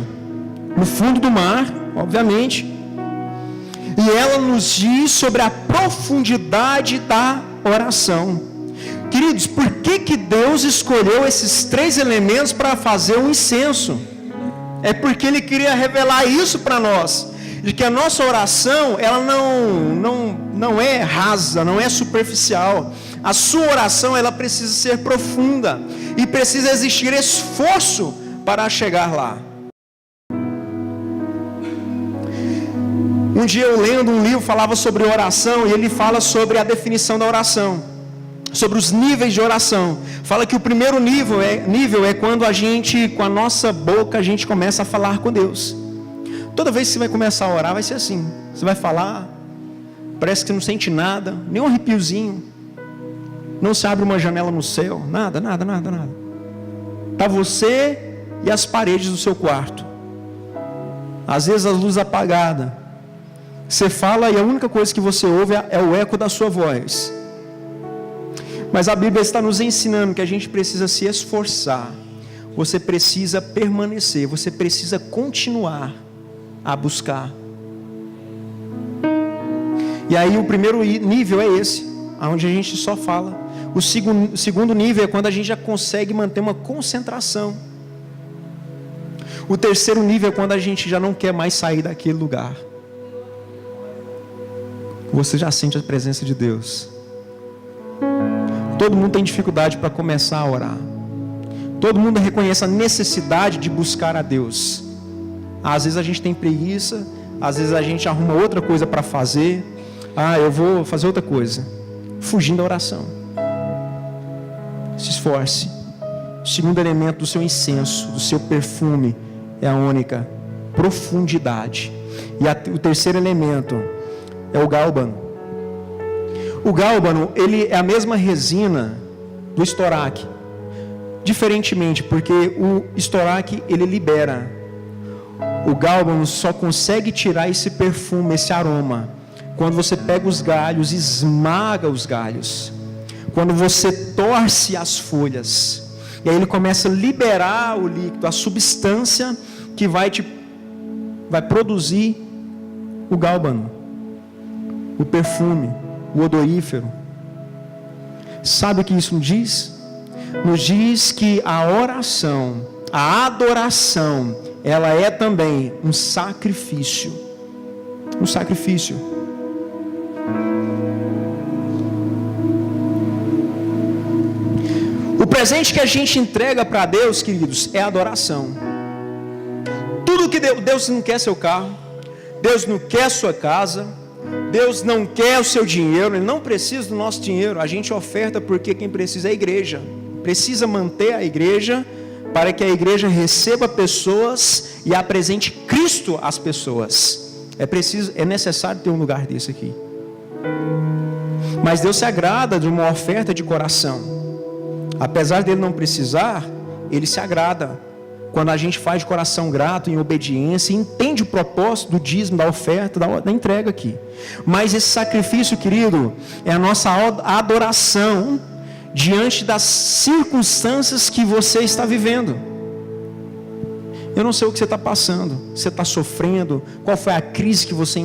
no fundo do mar, obviamente, e ela nos diz sobre a profundidade da oração. Queridos, por que Deus escolheu esses 3 elementos para fazer um incenso? É porque Ele queria revelar isso para nós, de que a nossa oração, ela não é rasa, não é superficial. A sua oração, ela precisa ser profunda, e precisa existir esforço para chegar lá. Um dia eu lendo um livro, falava sobre oração, e ele fala sobre a definição da oração, sobre os níveis de oração. Fala que o primeiro nível é quando a gente, com a nossa boca, a gente começa a falar com Deus. Toda vez que você vai começar a orar, vai ser assim. Você vai falar, parece que você não sente nada, nem um arrepiozinho. Não se abre uma janela no céu, nada. Está você e as paredes do seu quarto. Às vezes a luz apagada. Você fala e a única coisa que você ouve é o eco da sua voz. Mas a Bíblia está nos ensinando que a gente precisa se esforçar. Você precisa permanecer, você precisa continuar a buscar. E aí o primeiro nível é esse, onde a gente só fala. O segundo nível é quando a gente já consegue manter uma concentração. O terceiro nível é quando a gente já não quer mais sair daquele lugar. Você já sente a presença de Deus. Todo mundo tem dificuldade para começar a orar. Todo mundo reconhece a necessidade de buscar a Deus. Às vezes a gente tem preguiça, às vezes a gente arruma outra coisa para fazer. Eu vou fazer outra coisa, fugindo da oração. Se esforce. O segundo elemento do seu incenso, do seu perfume, é a ônica, profundidade. E o terceiro elemento é o gálbano. O gálbano, ele é a mesma resina do estoraque, diferentemente, porque o estoraque, ele libera. O gálbano só consegue tirar esse perfume, esse aroma, quando você pega os galhos, esmaga os galhos, quando você torce as folhas, e aí ele começa a liberar o líquido, a substância que vai produzir o gálbano, o perfume, o odorífero. Sabe o que isso nos diz? Nos diz que a oração, a adoração, ela é também um sacrifício. Um sacrifício. O presente que a gente entrega para Deus, queridos, é a adoração. Tudo que Deus não quer seu carro, Deus não quer sua casa, Deus não quer o seu dinheiro, Ele não precisa do nosso dinheiro. A gente oferta porque quem precisa é a igreja. Precisa manter a igreja para que a igreja receba pessoas e apresente Cristo às pessoas. É necessário ter um lugar desse aqui. Mas Deus se agrada de uma oferta de coração. Apesar dele não precisar, Ele se agrada quando a gente faz de coração grato, em obediência, e entende o propósito do dízimo, da oferta, da entrega aqui. Mas esse sacrifício, querido, é a nossa adoração diante das circunstâncias que você está vivendo. Eu não sei o que você está passando, você está sofrendo, qual foi a crise que você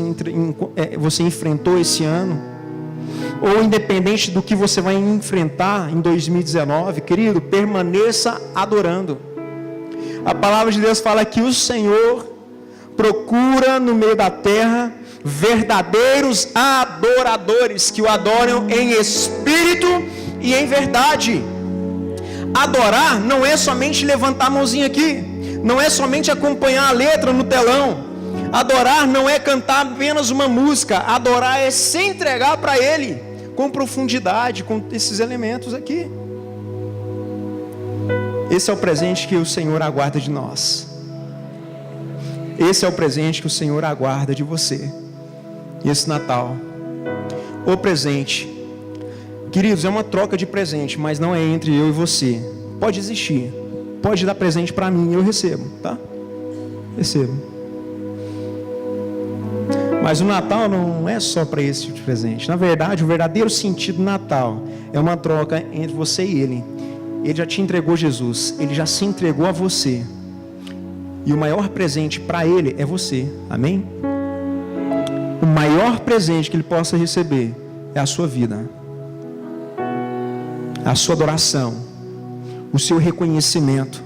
enfrentou esse ano, ou independente do que você vai enfrentar em 2019, querido, permaneça adorando. A palavra de Deus fala que o Senhor procura no meio da terra verdadeiros adoradores, que o adoram em espírito e em verdade. Adorar não é somente levantar a mãozinha aqui, não é somente acompanhar a letra no telão. Adorar não é cantar apenas uma música. Adorar é se entregar para Ele com profundidade, com esses elementos aqui. Esse é o presente que o Senhor aguarda de nós. Esse é o presente que o Senhor aguarda de você. Esse Natal. O presente. Queridos, é uma troca de presente, mas não é entre eu e você. Pode existir. Pode dar presente para mim e eu recebo, tá? Recebo. Mas o Natal não é só para esse tipo de presente. Na verdade, o verdadeiro sentido do Natal é uma troca entre você e Ele. Ele já te entregou Jesus, Ele já se entregou a você. E o maior presente para Ele é você, amém? O maior presente que Ele possa receber é a sua vida, a sua adoração, o seu reconhecimento,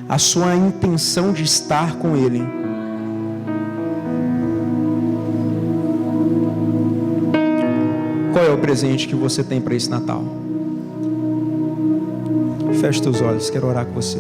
a sua intenção de estar com Ele. Qual é o presente que você tem para esse Natal? Feche teus olhos, quero orar com você.